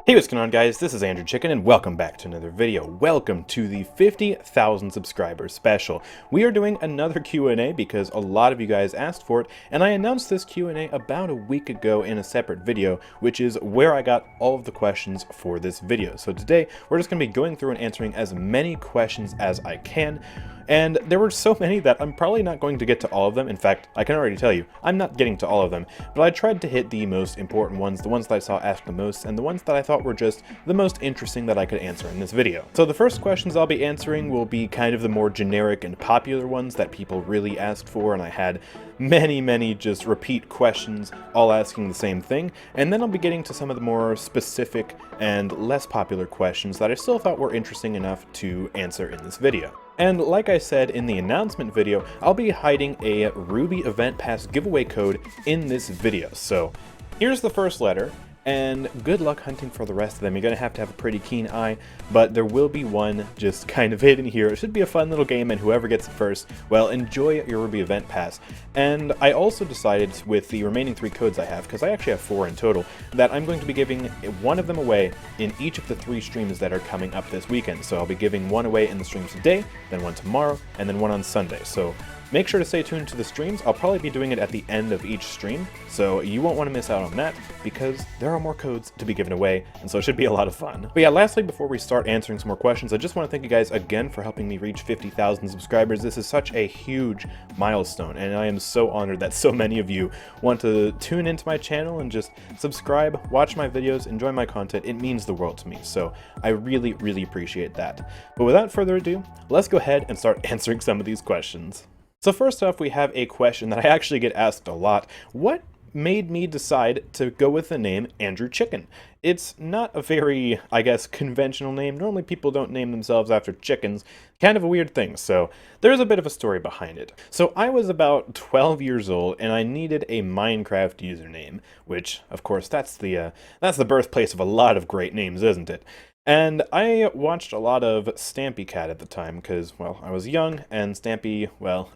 Hey, what's going on, guys? This is AndrewChicken, and welcome back to another video. Welcome to the 50,000 subscribers special. We are doing another Q&A because a lot of you guys asked for it, and I announced this Q&A about a week ago in a separate video, which is where I got all of the questions for this video. So today, we're just going to be going through and answering as many questions as I can. And there were so many that I'm probably not going to get to all of them. In fact, I can already tell you, I'm not getting to all of them, but I tried to hit the most important ones, the ones that I saw asked the most, and the ones that I thought were just the most interesting that I could answer in this video. So the first questions I'll be answering will be kind of the more generic and popular ones that people really asked for, and I had many just repeat questions all asking the same thing, and then I'll be getting to some of the more specific and less popular questions that I still thought were interesting enough to answer in this video. And like I said in the announcement video, I'll be hiding a Ruby Event Pass giveaway code in this video. So here's the first letter, and good luck hunting for the rest of them. You're going to have a pretty keen eye, but there will be one just kind of hidden here. It should be a fun little game, and whoever gets it first, well, enjoy your Ruby Event Pass. And I also decided with the remaining 3 codes I have, because I actually have 4 in total, that I'm going to be giving one of them away in each of the 3 streams that are coming up this weekend. So I'll be giving one away in the streams today, then one tomorrow, and then one on Sunday. So make sure to stay tuned to the streams. I'll probably be doing it at the end of each stream, so you won't want to miss out on that, because there are more codes to be given away, and so it should be a lot of fun. But yeah, lastly, before we start answering some more questions, I just want to thank you guys again for helping me reach 50,000 subscribers. This is such a huge milestone, and I am so honored that so many of you want to tune into my channel and just subscribe, watch my videos, enjoy my content. It means the world to me, so I really appreciate that. But without further ado, let's go ahead and start answering some of these questions. So first off, we have a question that I actually get asked a lot. What made me decide to go with the name AndrewChicken? It's not a very, I guess, conventional name. Normally people don't name themselves after chickens. Kind of a weird thing, so there's a bit of a story behind it. So I was about 12 years old, and I needed a Minecraft username, which, of course, that's the birthplace of a lot of great names, isn't it? And I watched a lot of Stampy Cat at the time because, well, I was young, and Stampy, well,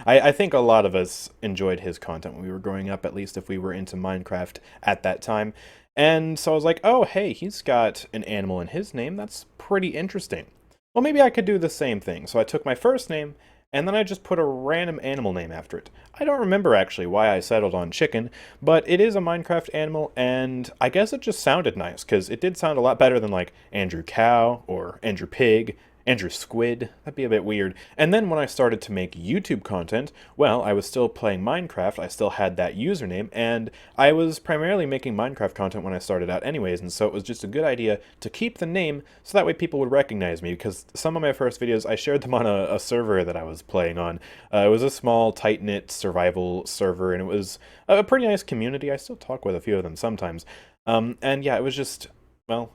I think a lot of us enjoyed his content when we were growing up, at least if we were into Minecraft at that time. And so I was like, oh, hey, he's got an animal in his name. That's pretty interesting. Well, maybe I could do the same thing. So I took my first name, and then I just put a random animal name after it. I don't remember actually why I settled on chicken, but it is a Minecraft animal, and I guess it just sounded nice, because it did sound a lot better than like Andrew Cow, or Andrew Pig, Andrew Squid. That'd be a bit weird. And then when I started to make YouTube content, well, I was still playing Minecraft, I still had that username, and I was primarily making Minecraft content when I started out anyways, and so it was just a good idea to keep the name so that way people would recognize me, because some of my first videos, I shared them on a server that I was playing on. It was a small, tight-knit survival server, and it was a pretty nice community. I still talk with a few of them sometimes. And yeah, it was just, well,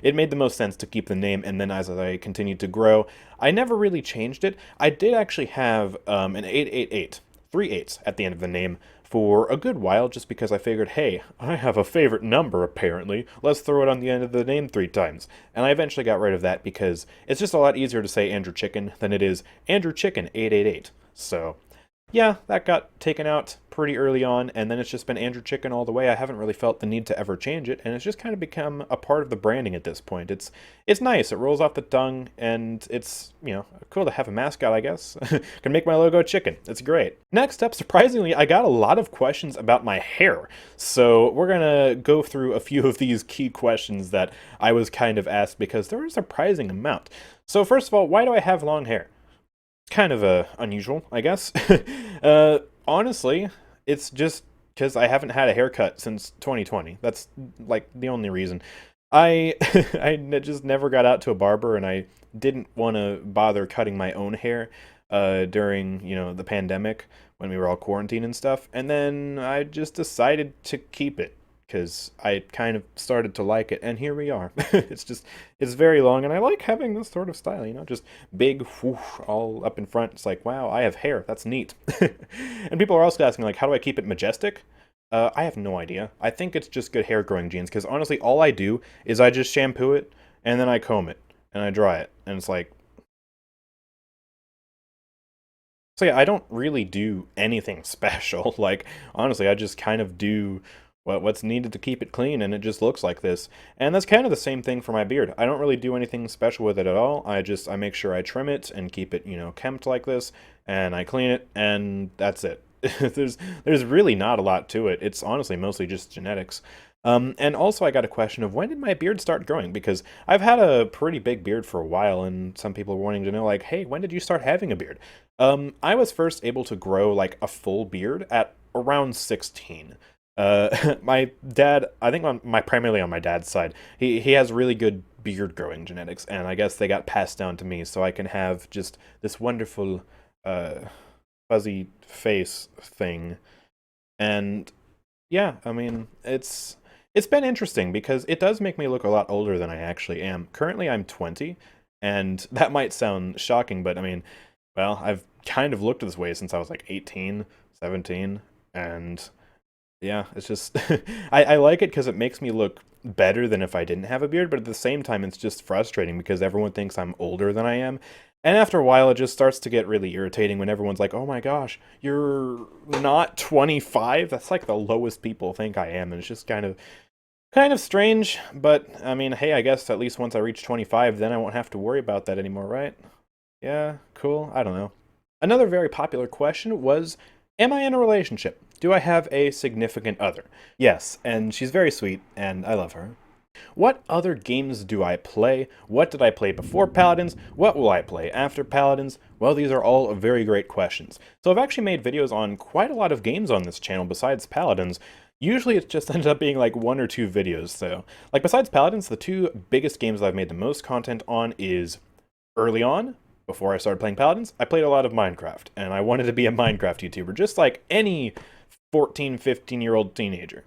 it made the most sense to keep the name, and then as I continued to grow, I never really changed it. I did actually have an 888, 3 8s at the end of the name for a good while, just because I figured, hey, I have a favorite number apparently, let's throw it on the end of the name 3 times. And I eventually got rid of that because it's just a lot easier to say AndrewChicken than it is AndrewChicken 888. So yeah, that got taken out pretty early on, and then it's just been AndrewChicken all the way. I haven't really felt the need to ever change it, and it's just kind of become a part of the branding at this point. It's nice, it rolls off the tongue, and it's, you know, cool to have a mascot, I guess. Can make my logo chicken. It's great. Next up, surprisingly, I got a lot of questions about my hair. So we're gonna go through a few of these key questions that I was kind of asked because there were a surprising amount. So first of all, why do I have long hair? Kind of unusual, I guess. Honestly, it's just because I haven't had a haircut since 2020. That's like the only reason. I just never got out to a barber, and I didn't want to bother cutting my own hair during, you know, the pandemic when we were all quarantined and stuff. And then I just decided to keep it because I kind of started to like it, and here we are. It's very long, and I like having this sort of style, you know, just big, whoosh, all up in front. It's like, wow, I have hair, that's neat. And people are also asking, like, how do I keep it majestic? I have no idea. I think it's just good hair growing genes, because honestly, all I do is I just shampoo it, and then I comb it, and I dry it, and it's like... So yeah, I don't really do anything special. Like, honestly, I just kind of do what's needed to keep it clean, and it just looks like this. And that's kind of the same thing for my beard. I don't really do anything special with it at all. I make sure I trim it and keep it, kempt like this, and I clean it, and that's it. There's really not a lot to it. It's honestly mostly just genetics. And also I got a question of when did my beard start growing? Because I've had a pretty big beard for a while, and some people are wanting to know, like, hey, when did you start having a beard? I was first able to grow, like, a full beard at around 16. My dad, I think primarily on my dad's side, he has really good beard growing genetics, and I guess they got passed down to me, so I can have just this wonderful, fuzzy face thing. And yeah, I mean, it's been interesting because it does make me look a lot older than I actually am. Currently, I'm 20, and that might sound shocking, but I mean, well, I've kind of looked this way since I was like 18, 17, and yeah, it's just, I like it because it makes me look better than if I didn't have a beard, but at the same time, it's just frustrating because everyone thinks I'm older than I am. And after a while, it just starts to get really irritating when everyone's like, oh my gosh, you're not 25? That's like the lowest people think I am, and it's just kind of strange, but I mean, hey, I guess at least once I reach 25, then I won't have to worry about that anymore, right? Yeah, cool, I don't know. Another very popular question was, am I in a relationship? Do I have a significant other? Yes, and she's very sweet, and I love her. What other games do I play? What did I play before Paladins? What will I play after Paladins? Well, these are all very great questions. So I've actually made videos on quite a lot of games on this channel besides Paladins. Usually it's just ended up being like 1 or 2 videos, though. Like, besides Paladins, the 2 biggest games I've made the most content on is early on, before I started playing Paladins, I played a lot of Minecraft, and I wanted to be a Minecraft YouTuber, just like any 14, 15-year-old teenager.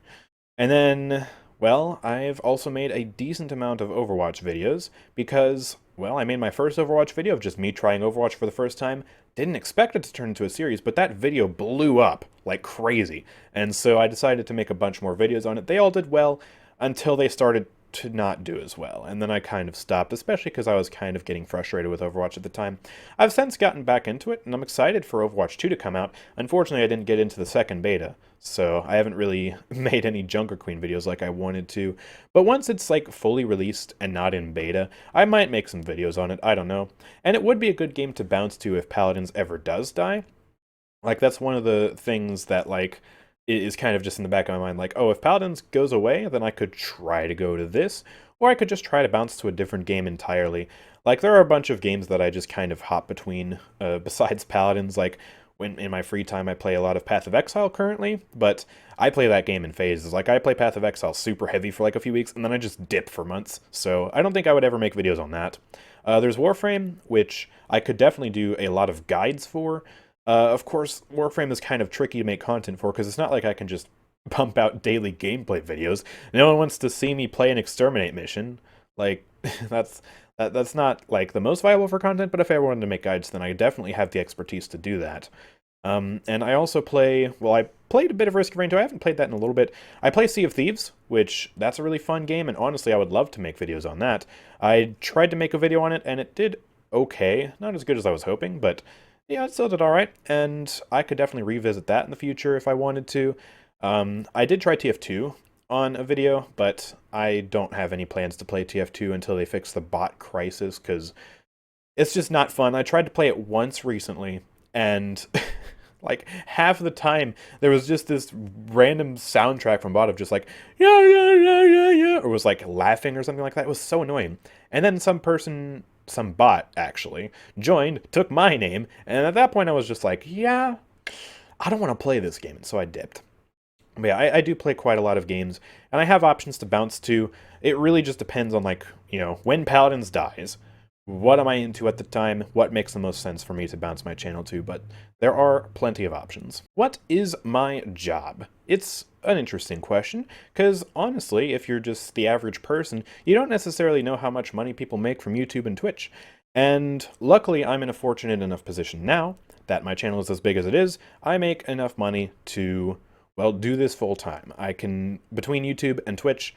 And then, well, I've also made a decent amount of Overwatch videos, because, well, I made my first Overwatch video of just me trying Overwatch for the first time. Didn't expect it to turn into a series, but that video blew up like crazy. And so I decided to make a bunch more videos on it. They all did well until they started to not do as well, and then I kind of stopped, especially because I was kind of getting frustrated with Overwatch at the time. I've since gotten back into it, and I'm excited for Overwatch 2 to come out. Unfortunately, I didn't get into the second beta, so I haven't really made any Junker Queen videos like I wanted to. But once it's like fully released and not in beta, I might make some videos on it, I don't know. And it would be a good game to bounce to if Paladins ever does die. Like, that's one of the things that, like, is kind of just in the back of my mind, like, oh, if Paladins goes away, then I could try to go to this, or I could just try to bounce to a different game entirely. Like, there are a bunch of games that I just kind of hop between, besides Paladins. Like, when in my free time I play a lot of Path of Exile currently, but I play that game in phases. Like, I play Path of Exile super heavy for like a few weeks, and then I just dip for months, so I don't think I would ever make videos on that. There's Warframe, which I could definitely do a lot of guides for. Of course, Warframe is kind of tricky to make content for, because it's not like I can just pump out daily gameplay videos. No one wants to see me play an exterminate mission. Like, that's not, like, the most viable for content, but if I wanted to make guides, then I definitely have the expertise to do that. And I also play, well, I played a bit of Risk of Rain 2, I haven't played that in a little bit. I play Sea of Thieves, which, that's a really fun game, and honestly, I would love to make videos on that. I tried to make a video on it, and it did okay. Not as good as I was hoping, but yeah, it still did alright, and I could definitely revisit that in the future if I wanted to. I did try TF2 on a video, but I don't have any plans to play TF2 until they fix the bot crisis, because it's just not fun. I tried to play it once recently, and like half the time there was just this random soundtrack from bot of just like, yeah, yeah, yeah, yeah, yeah, or was like laughing or something like that. It was so annoying. And then some bot actually joined, took my name, and at that point I was just like, yeah, I don't want to play this game, and so I dipped. But yeah, I do play quite a lot of games, and I have options to bounce to. It really just depends on, like, when Paladins dies, what am I into at the time, what makes the most sense for me to bounce my channel to, but there are plenty of options. What is my job? It's an interesting question, because honestly, if you're just the average person, you don't necessarily know how much money people make from YouTube and Twitch. And luckily, I'm in a fortunate enough position now that my channel is as big as it is. I make enough money to, well, do this full time. I can, between YouTube and Twitch,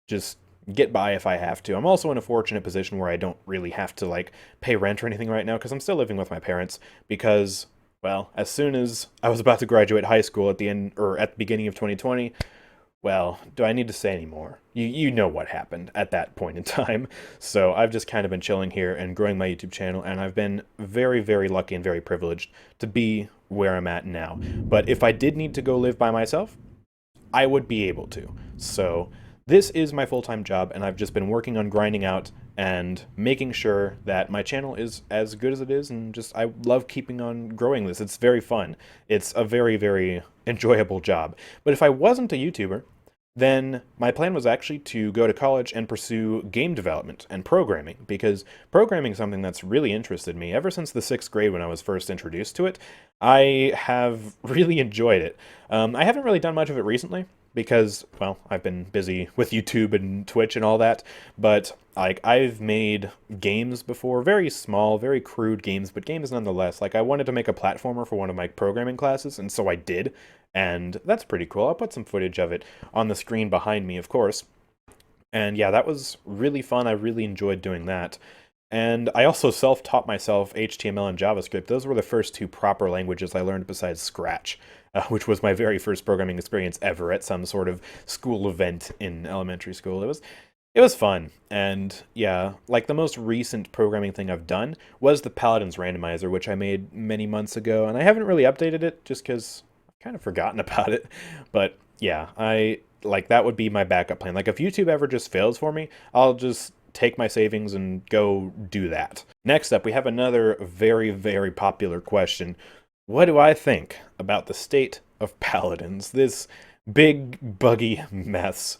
just get by if I have to. I'm also in a fortunate position where I don't really have to, like, pay rent or anything right now, because I'm still living with my parents, because, well, as soon as I was about to graduate high school at the end, or at the beginning of 2020, Well, do I need to say any more? You know what happened at that point in time. So I've just kind of been chilling here and growing my YouTube channel, and I've been very, very lucky and very privileged to be where I'm at now. But if I did need to go live by myself, I would be able to. So this is my full-time job, and I've just been working on grinding out and making sure that my channel is as good as it is, and just I love keeping on growing this. It's very fun. It's a very, very enjoyable job. But if I wasn't a YouTuber, then my plan was actually to go to college and pursue game development and programming, because programming is something that's really interested me. Ever since the 6th grade when I was first introduced to it, I have really enjoyed it. I haven't really done much of it recently, because, well, I've been busy with YouTube and Twitch and all that, but like I've made games before, very small, very crude games, but games nonetheless. Like I wanted to make a platformer for one of my programming classes, and so I did, and that's pretty cool. I'll put some footage of it on the screen behind me, of course. And yeah, that was really fun. I really enjoyed doing that. And I also self-taught myself HTML and JavaScript. Those were the first two proper languages I learned besides Scratch, which was my very first programming experience ever at some sort of school event in elementary school. It was fun. And yeah, like the most recent programming thing I've done was the Paladins randomizer, which I made many months ago, and I haven't really updated it just because I've kind of forgotten about it. But yeah, like that would be my backup plan. Like if YouTube ever just fails for me, I'll just take my savings and go do that. Next up, we have another very, very popular question. What do I think about the state of Paladins? This big, buggy mess.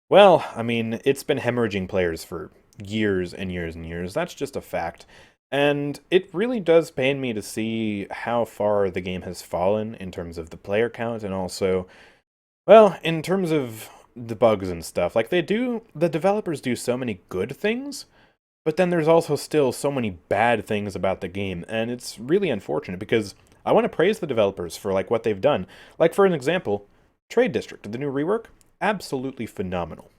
Well, I mean, it's been hemorrhaging players for years and years and years. That's just a fact. And it really does pain me to see how far the game has fallen in terms of the player count, and also, well, in terms of the bugs and stuff. Like the developers do so many good things, but then there's also still so many bad things about the game, and it's really unfortunate because I want to praise the developers for like what they've done. Like for an example, Trade District, the new rework, absolutely phenomenal.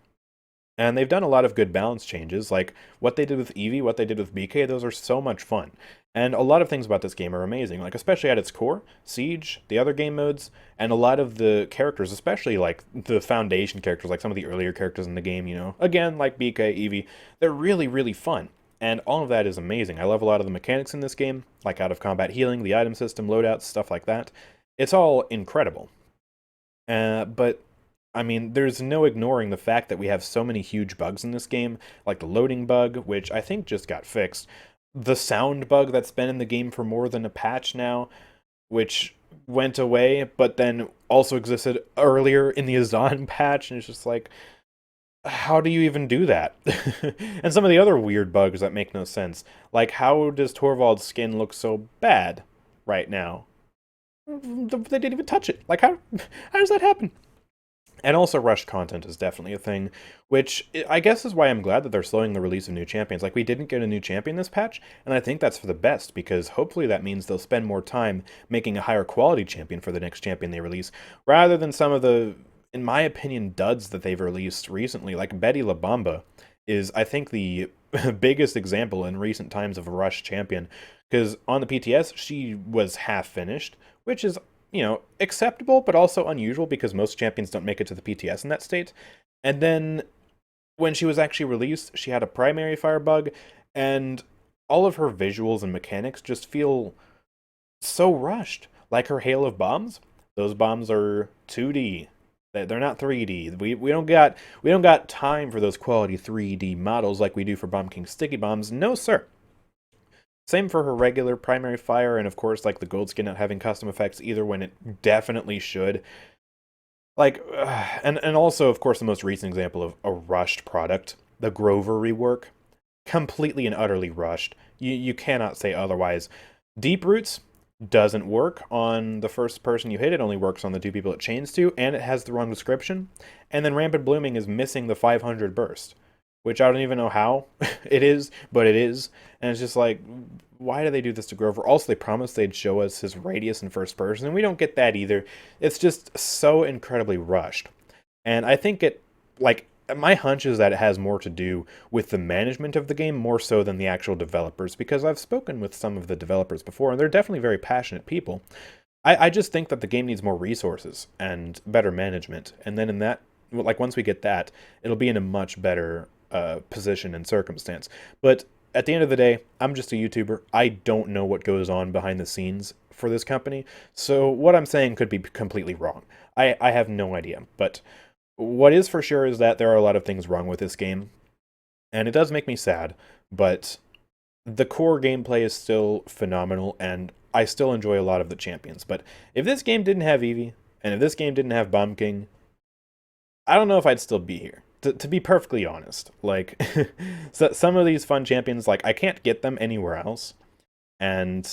And they've done a lot of good balance changes, like what they did with Eevee, what they did with BK, those are so much fun. And a lot of things about this game are amazing, like especially at its core, Siege, the other game modes, and a lot of the characters, especially like the foundation characters, like some of the earlier characters in the game, you know, again, like BK, Eevee, they're really, really fun. And all of that is amazing. I love a lot of the mechanics in this game, like out-of-combat healing, the item system, loadouts, stuff like that. It's all incredible. But I mean, there's no ignoring the fact that we have so many huge bugs in this game, like the loading bug, which I think just got fixed. The sound bug that's been in the game for more than a patch now, which went away, but then also existed earlier in the Azan patch, and it's just like, how do you even do that? And some of the other weird bugs that make no sense, like how does Torvald's skin look so bad right now? They didn't even touch it. Like how does that happen? And also rushed content is definitely a thing, which I guess is why I'm glad that they're slowing the release of new champions. Like, we didn't get a new champion this patch, and I think that's for the best, because hopefully that means they'll spend more time making a higher quality champion for the next champion they release, rather than some of the, in my opinion, duds that they've released recently. Like, Betty La Bamba is, I think, the biggest example in recent times of a rushed champion, because on the PTS, she was half-finished, which is, you know, acceptable, but also unusual because most champions don't make it to the PTS in that state. And then when she was actually released, she had a primary fire bug, and all of her visuals and mechanics just feel so rushed. Like her hail of bombs, those bombs are 2D. They're not 3D. We don't got time for those quality 3D models like we do for Bomb King sticky bombs. No, sir. Same for her regular primary fire, and of course, like the gold skin not having custom effects either when it definitely should. Like, and also, of course, the most recent example of a rushed product, the Grover rework. Completely and utterly rushed. You cannot say otherwise. Deep Roots doesn't work on the first person you hit. It only works on the two people it chains to, and it has the wrong description. And then Rampant Blooming is missing the 500 burst, which I don't even know how it is, but it is. And it's just like, why do they do this to Grover? Also, they promised they'd show us his radius in first person, and we don't get that either. It's just so incredibly rushed. And I think it, like, my hunch is that it has more to do with the management of the game more so than the actual developers, because I've spoken with some of the developers before, and they're definitely very passionate people. I just think that the game needs more resources and better management. And then in that, like once we get that, it'll be in a much better position and circumstance. But at the end of the day, I'm just a YouTuber. I don't know what goes on behind the scenes for this company. So what I'm saying could be completely wrong. I have no idea. But what is for sure is that there are a lot of things wrong with this game. And it does make me sad, but the core gameplay is still phenomenal, and I still enjoy a lot of the champions. But if this game didn't have Eevee, and if this game didn't have Bomb King, I don't know if I'd still be here. To be perfectly honest, like, so some of these fun champions, like, I can't get them anywhere else, and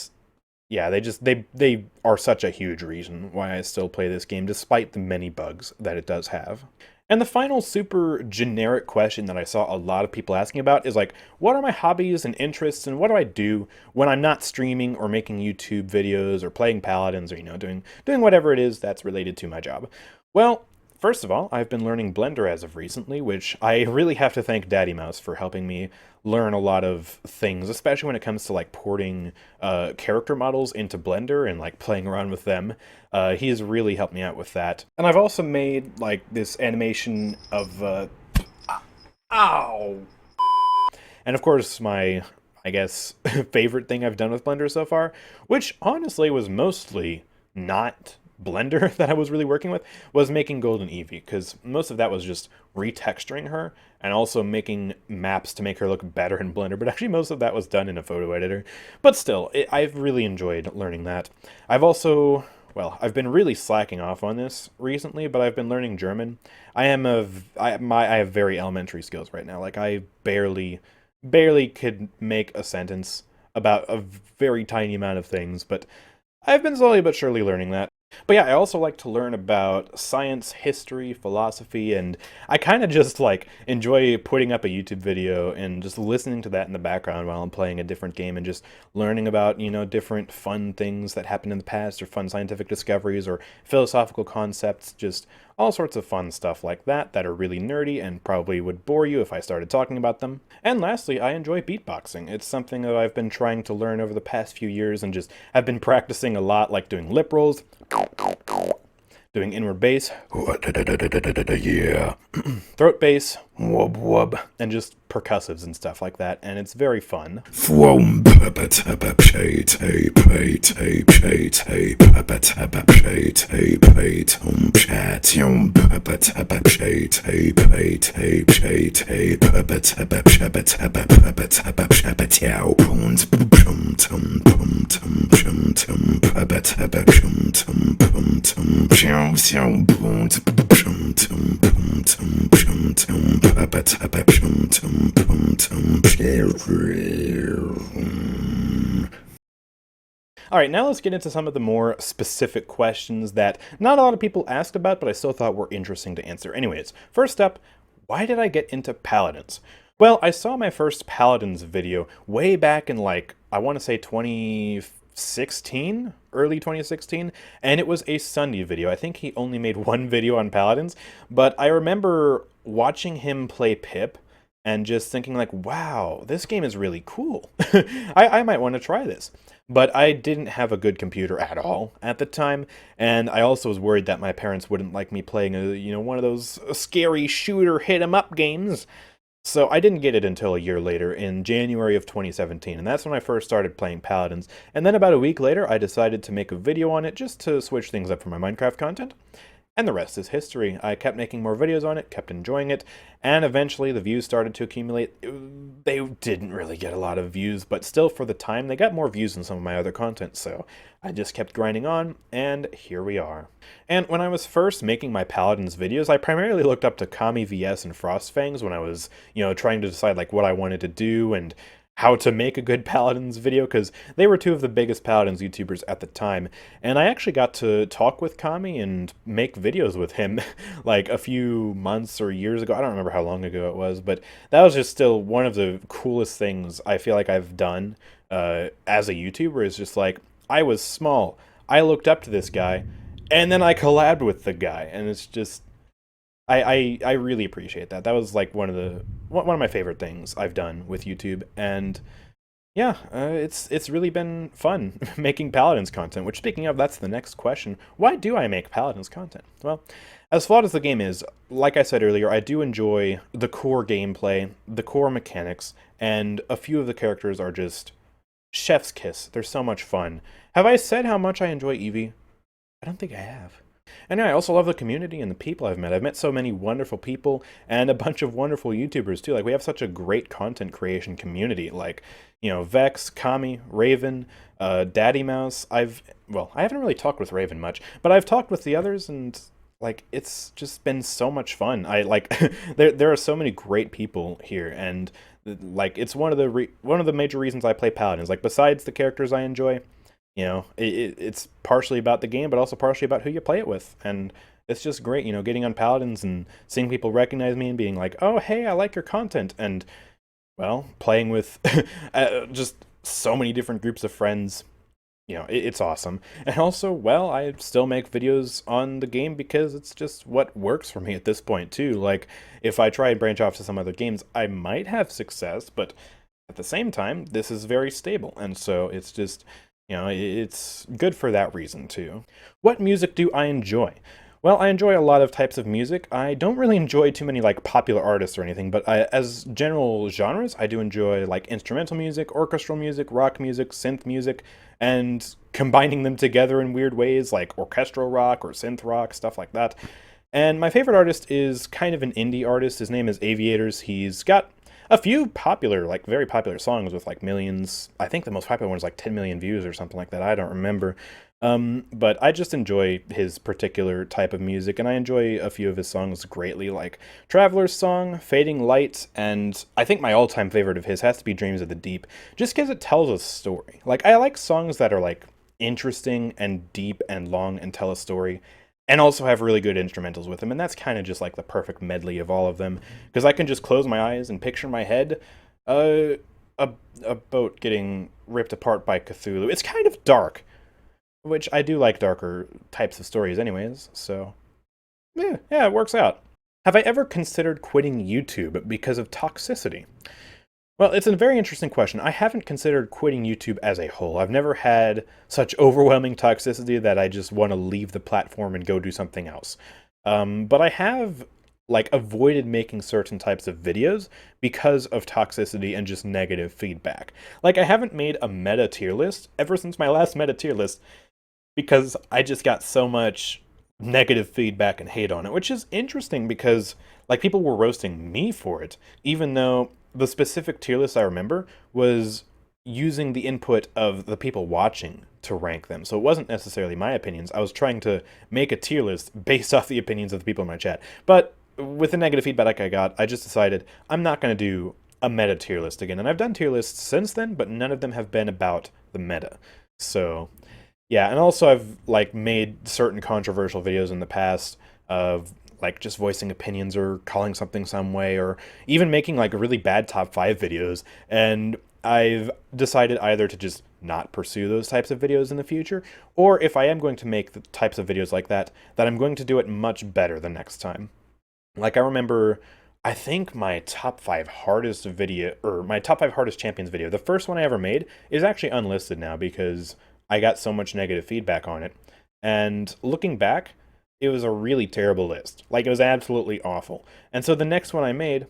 yeah, they are such a huge reason why I still play this game, despite the many bugs that it does have. And the final super generic question that I saw a lot of people asking about is like, what are my hobbies and interests, and what do I do when I'm not streaming or making YouTube videos or playing Paladins or, you know, doing whatever it is that's related to my job? Well, first of all, I've been learning Blender as of recently, which I really have to thank Daddy Mouse for helping me learn a lot of things, especially when it comes to like porting character models into Blender and like playing around with them. He has really helped me out with that. And I've also made like this animation of ow. And of course my, I guess, favorite thing I've done with Blender so far, which honestly was mostly not Blender that I was really working with, was making Golden Eevee, because most of that was just retexturing her and also making maps to make her look better in Blender, but actually most of that was done in a photo editor. But still, I've really enjoyed learning that. I've also, well, I've been really slacking off on this recently, but I've been learning German. I have very elementary skills right now. Like, I barely could make a sentence about a very tiny amount of things, but I've been slowly but surely learning that. But yeah, I also like to learn about science, history, philosophy, and I kind of just like enjoy putting up a YouTube video and just listening to that in the background while I'm playing a different game and just learning about, you know, different fun things that happened in the past or fun scientific discoveries or philosophical concepts, just all sorts of fun stuff like that that are really nerdy and probably would bore you if I started talking about them. And lastly, I enjoy beatboxing. It's something that I've been trying to learn over the past few years and just have been practicing a lot, like doing lip rolls, doing inward bass, yeah, throat bass, wub wub, and just percussives and stuff like that, and it's very fun. Alright, now let's get into some of the more specific questions that not a lot of people asked about, but I still thought were interesting to answer. Anyways, first up, why did I get into Paladins? Well, I saw my first Paladins video way back in, like, I want to say 2016? Early 2016, and it was a Sunday video. I think he only made one video on Paladins, but I remember watching him play Pip and just thinking like, wow, this game is really cool. I might want to try this. But I didn't have a good computer at all at the time, and I also was worried that my parents wouldn't like me playing one of those scary shooter hit 'em up games. So I didn't get it until a year later, in January of 2017, and that's when I first started playing Paladins. And then about a week later, I decided to make a video on it just to switch things up for my Minecraft content. And the rest is history. I kept making more videos on it, kept enjoying it, and eventually the views started to accumulate. They didn't really get a lot of views, but still for the time, they got more views than some of my other content, so I just kept grinding on, and here we are. And when I was first making my Paladins videos, I primarily looked up to Kami VS and Frostfangs when I was, trying to decide like what I wanted to do and how to make a good Paladins video, because they were two of the biggest Paladins YouTubers at the time, and I actually got to talk with Kami and make videos with him like a few months or years ago. I don't remember how long ago it was, but that was just still one of the coolest things I feel like I've done as a YouTuber, is just like, I was small, I looked up to this guy, and then I collabed with the guy, and it's just, I really appreciate that. That was like one of my favorite things I've done with YouTube, and Yeah, it's really been fun making Paladins content, which speaking of, that's the next question. Why do I make Paladins content? Well, as flawed as the game is, like I said earlier, I do enjoy the core gameplay, the core mechanics, and a few of the characters are just chef's kiss. They're so much fun. Have I said how much I enjoy Eevee? I don't think I have. And I also love the community and the people I've met. I've met so many wonderful people and a bunch of wonderful YouTubers too. Like, we have such a great content creation community. Like, you know, Vex, Kami, Raven, Daddy Mouse. Well, I haven't really talked with Raven much, but I've talked with the others, and like, it's just been so much fun. I like there are so many great people here, and like, it's one of the major reasons I play Paladins. Like, besides the characters I enjoy, you know, it's partially about the game, but also partially about who you play it with. And it's just great, you know, getting on Paladins and seeing people recognize me and being like, oh, hey, I like your content. And, well, playing with just so many different groups of friends, you know, it's awesome. And also, well, I still make videos on the game because it's just what works for me at this point, too. Like, if I try and branch off to some other games, I might have success, but at the same time, this is very stable. And so it's just, you know, it's good for that reason, too. What music do I enjoy? Well, I enjoy a lot of types of music. I don't really enjoy too many, like, popular artists or anything, but as general genres, I do enjoy, like, instrumental music, orchestral music, rock music, synth music, and combining them together in weird ways, like orchestral rock or synth rock, stuff like that. And my favorite artist is kind of an indie artist. His name is Aviators. He's got a few popular, like, very popular songs with, like, millions. I think the most popular one is, like, 10 million views or something like that. I don't remember. But I just enjoy his particular type of music, and I enjoy a few of his songs greatly, like Traveler's Song, Fading Light, and I think my all-time favorite of his has to be Dreams of the Deep, just because it tells a story. Like, I like songs that are, like, interesting and deep and long and tell a story, and also have really good instrumentals with them, and that's kind of just like the perfect medley of all of them, because I can just close my eyes and picture in my head uh, a boat getting ripped apart by Cthulhu. It's kind of dark, which I do like darker types of stories anyways, so yeah, it works out. Have I ever considered quitting YouTube because of toxicity? Well, it's a very interesting question. I haven't considered quitting YouTube as a whole. I've never had such overwhelming toxicity that I just want to leave the platform and go do something else. But I have, like, avoided making certain types of videos because of toxicity and just negative feedback. Like, I haven't made a meta tier list ever since my last meta tier list because I just got so much negative feedback and hate on it, which is interesting because, like, people were roasting me for it, even though the specific tier list I remember was using the input of the people watching to rank them. So it wasn't necessarily my opinions. I was trying to make a tier list based off the opinions of the people in my chat. But with the negative feedback I got, I just decided I'm not going to do a meta tier list again. And I've done tier lists since then, but none of them have been about the meta. So yeah, and also I've, like, made certain controversial videos in the past of, like, just voicing opinions or calling something some way, or even making, like, really bad top 5 videos, and I've decided either to just not pursue those types of videos in the future, or if I am going to make the types of videos like that, that I'm going to do it much better the next time. Like, I remember, I think my top 5 hardest video, or my top 5 hardest champions video, the first one I ever made is actually unlisted now because I got so much negative feedback on it, and looking back, it was a really terrible list. Like, it was absolutely awful. And so the next one I made,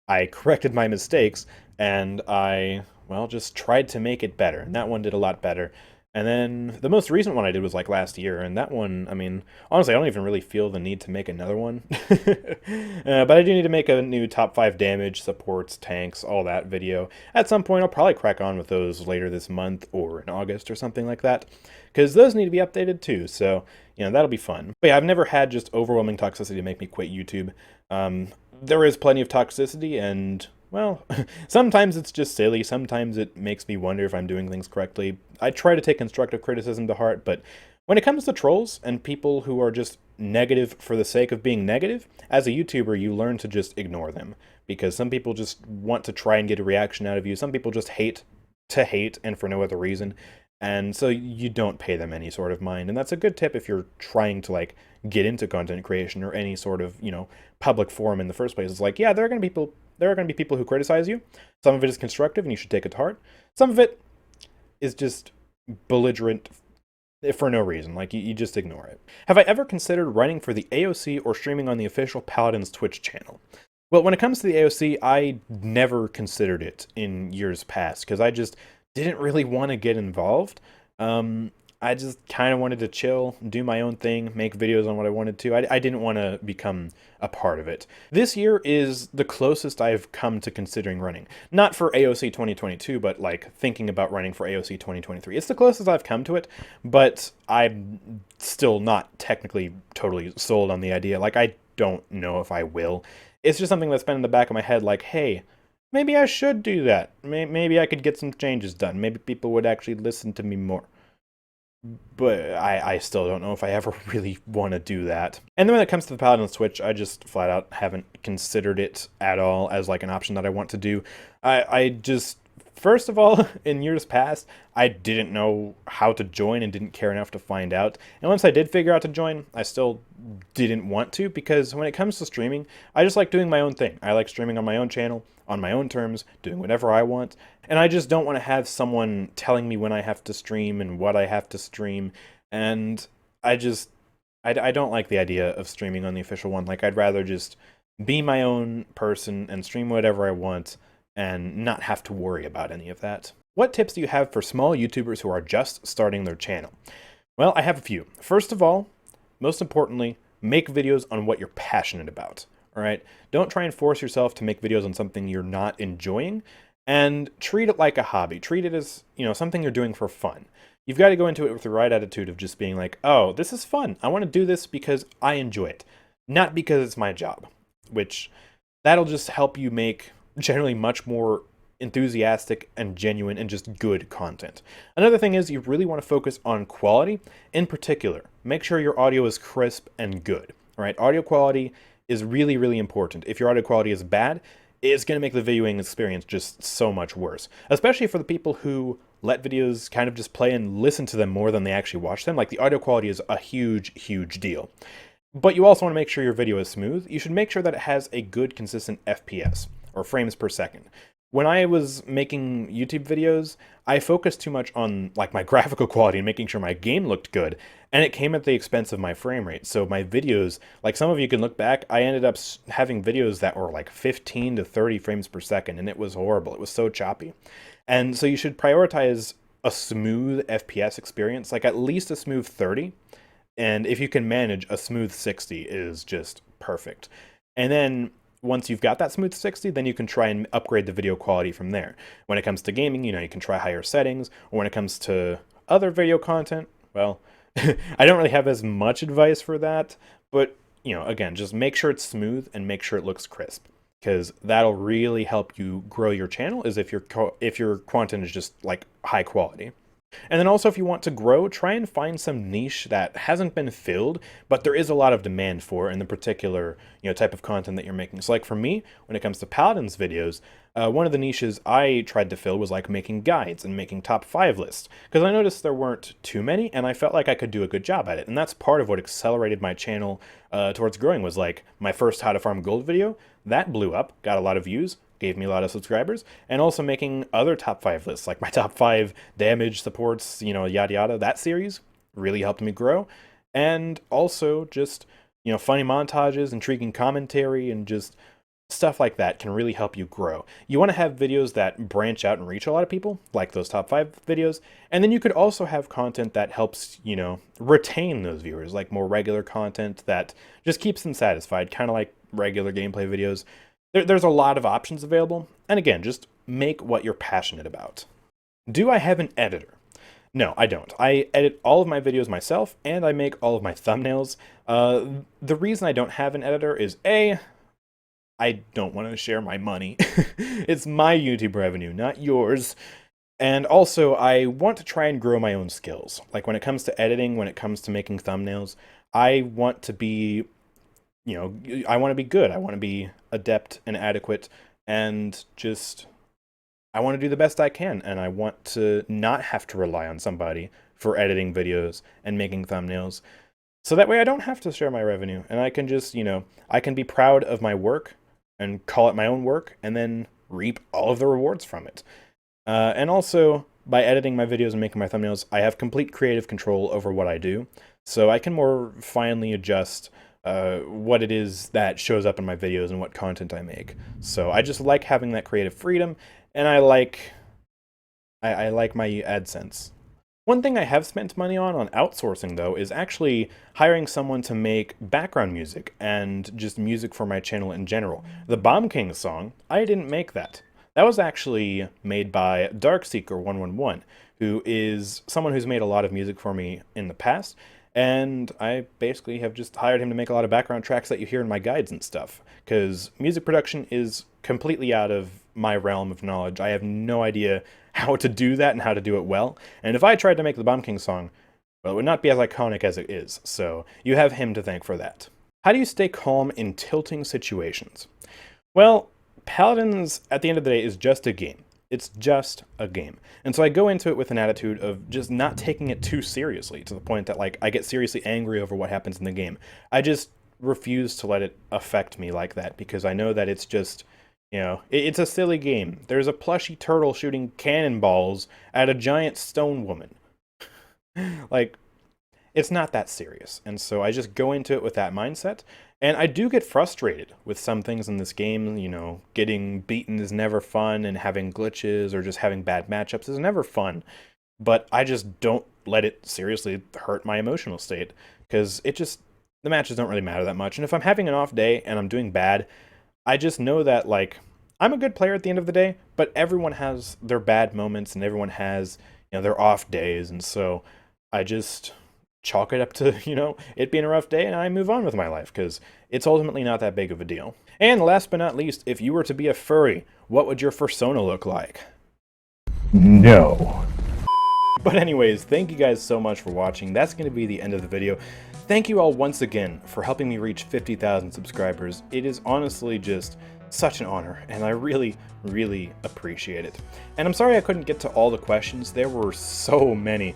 I corrected my mistakes, and I, well, just tried to make it better. And that one did a lot better. And then the most recent one I did was, like, last year, and that one, I mean, honestly, I don't even really feel the need to make another one. But I do need to make a new top 5 damage, supports, tanks, all that video. At some point, I'll probably crack on with those later this month or in August or something like that, because those need to be updated too, so, you know, that'll be fun. But yeah, I've never had just overwhelming toxicity to make me quit YouTube. There is plenty of toxicity, and, well, sometimes it's just silly, sometimes it makes me wonder if I'm doing things correctly. I try to take constructive criticism to heart, but when it comes to trolls and people who are just negative for the sake of being negative, as a YouTuber, you learn to just ignore them, because some people just want to try and get a reaction out of you. Some people just hate to hate and for no other reason, and so you don't pay them any sort of mind. And that's a good tip if you're trying to, like, get into content creation or any sort of, you know, public forum in the first place. It's like, yeah, there are going to be people there are going to be people who criticize you. Some of it is constructive and you should take it to heart. Some of it is just belligerent for no reason, like you just ignore it. Have I ever considered running for the AOC or streaming on the official Paladins Twitch channel? Well, when it comes to the AOC, I never considered it in years past, because I just didn't really want to get involved. I just kind of wanted to chill, do my own thing, make videos on what I wanted to. I didn't want to become a part of it. This year is the closest I've come to considering running. Not for AOC 2022, but like thinking about running for AOC 2023. It's the closest I've come to it, but I'm still not technically totally sold on the idea. Like, I don't know if I will. It's just something that's been in the back of my head, like, hey, maybe I should do that. Maybe I could get some changes done. Maybe people would actually listen to me more. But I still don't know if I ever really want to do that. And then when it comes to the Paladins Twitch, I just flat out haven't considered it at all as like an option that I want to do. I just, first of all, in years past, I didn't know how to join and didn't care enough to find out. And once I did figure out to join, I still didn't want to, because when it comes to streaming, I just like doing my own thing. I like streaming on my own channel, on my own terms, doing whatever I want. And I just don't want to have someone telling me when I have to stream and what I have to stream. And I don't like the idea of streaming on the official one. Like, I'd rather just be my own person and stream whatever I want and not have to worry about any of that. What tips do you have for small YouTubers who are just starting their channel? Well, I have a few. First of all, most importantly, make videos on what you're passionate about. All right? Don't try and force yourself to make videos on something you're not enjoying, and treat it like a hobby. Treat it as, something you're doing for fun. You've got to go into it with the right attitude of just being like, oh, this is fun. I want to do this because I enjoy it, not because it's my job, which that'll just help you make generally much more enthusiastic and genuine and just good content. Another thing is you really want to focus on quality. In particular, make sure your audio is crisp and good. All right? Audio quality is really, really important. If your audio quality is bad, it's going to make the videoing experience just so much worse. Especially for the people who let videos kind of just play and listen to them more than they actually watch them. Like, the audio quality is a huge, huge deal. But you also want to make sure your video is smooth. You should make sure that it has a good, consistent FPS, or frames per second. When I was making YouTube videos, I focused too much on like my graphical quality and making sure my game looked good, and it came at the expense of my frame rate. So my videos, like some of you can look back, I ended up having videos that were like 15 to 30 frames per second, and it was horrible. It was so choppy. And so you should prioritize a smooth FPS experience, like at least a smooth 30. And if you can manage a smooth 60 is just perfect. And then once you've got that smooth 60, then you can try and upgrade the video quality from there. When it comes to gaming, you can try higher settings. Or when it comes to other video content, well, I don't really have as much advice for that. But, again, just make sure it's smooth and make sure it looks crisp, because that'll really help you grow your channel, is if your content is just like high quality. And then also, if you want to grow, try and find some niche that hasn't been filled, but there is a lot of demand for in the particular type of content that you're making. So like for me, when it comes to Paladins videos, one of the niches I tried to fill was like making guides and making top 5 lists, because I noticed there weren't too many, and I felt like I could do a good job at it. And that's part of what accelerated my channel towards growing, was like my first How to Farm Gold video. That blew up, got a lot of views, gave me a lot of subscribers, and also making other top 5 lists, like my top 5 damage supports, yada yada. That series really helped me grow. And also just, funny montages, intriguing commentary, and just stuff like that can really help you grow. You want to have videos that branch out and reach a lot of people, like those top 5 videos. And then you could also have content that helps, retain those viewers, like more regular content that just keeps them satisfied, kind of like regular gameplay videos. There's a lot of options available, and again, just make what you're passionate about. Do I have an editor? No, I don't. I edit all of my videos myself, and I make all of my thumbnails. The reason I don't have an editor is A, I don't want to share my money. It's my YouTube revenue, not yours. And also, I want to try and grow my own skills. Like when it comes to editing, when it comes to making thumbnails, I want to be I want to be good. I want to be adept and adequate, and just, I want to do the best I can, and I want to not have to rely on somebody for editing videos and making thumbnails. So that way I don't have to share my revenue, and I can just, I can be proud of my work and call it my own work and then reap all of the rewards from it. And also, by editing my videos and making my thumbnails, I have complete creative control over what I do, so I can more finely adjust what it is that shows up in my videos and what content I make. So I just like having that creative freedom, and I like my AdSense. One thing I have spent money on outsourcing, though, is actually hiring someone to make background music and just music for my channel in general. The Bomb King song, I didn't make that. That was actually made by Darkseeker111, who is someone who's made a lot of music for me in the past, and I basically have just hired him to make a lot of background tracks that you hear in my guides and stuff, because music production is completely out of my realm of knowledge. I have no idea how to do that and how to do it well, and if I tried to make the Bomb King song, well, it would not be as iconic as it is, so you have him to thank for that. How do you stay calm in tilting situations? Well, Paladins, at the end of the day, is just a game. It's just a game. And so I go into it with an attitude of just not taking it too seriously, to the point that, like, I get seriously angry over what happens in the game. I just refuse to let it affect me like that, because I know that it's just, you know, it's a silly game. There's a plushy turtle shooting cannonballs at a giant stone woman. Like, it's not that serious. And so I just go into it with that mindset. And I do get frustrated with some things in this game. You know, getting beaten is never fun, and having glitches or just having bad matchups is never fun. But I just don't let it seriously hurt my emotional state, because the matches don't really matter that much. And if I'm having an off day and I'm doing bad, I just know that, like, I'm a good player at the end of the day, but everyone has their bad moments and everyone has, you know, their off days. And so I just chalk it up to, you know, it being a rough day, and I move on with my life, because it's ultimately not that big of a deal. And last but not least, if you were to be a furry, what would your fursona look like? No. But anyways, thank you guys so much for watching. That's going to be the end of the video. Thank you all once again for helping me reach 50,000 subscribers. It is honestly just such an honor, and I really, really appreciate it. And I'm sorry I couldn't get to all the questions. There were so many.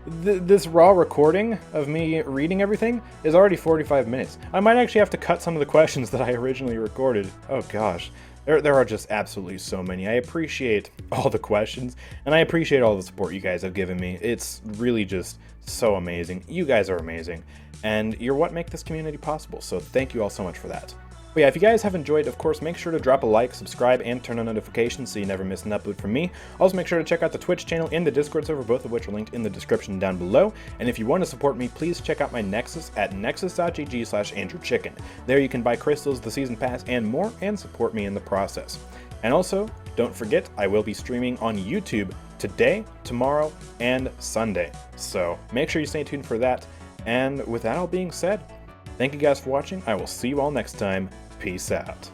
This raw recording of me reading everything is already 45 minutes. I might actually have to cut some of the questions that I originally recorded. Oh gosh, there are just absolutely so many. I appreciate all the questions, and I appreciate all the support you guys have given me. It's really just so amazing. You guys are amazing, and you're what make this community possible, so thank you all so much for that. But yeah, if you guys have enjoyed, of course, make sure to drop a like, subscribe, and turn on notifications so you never miss an upload from me. Also, make sure to check out the Twitch channel and the Discord server, both of which are linked in the description down below. And if you want to support me, please check out my Nexus at nexus.gg/AndrewChicken. There you can buy crystals, the season pass, and more, and support me in the process. And also, don't forget, I will be streaming on YouTube today, tomorrow, and Sunday. So make sure you stay tuned for that. And with that all being said, thank you guys for watching. I will see you all next time. Peace out.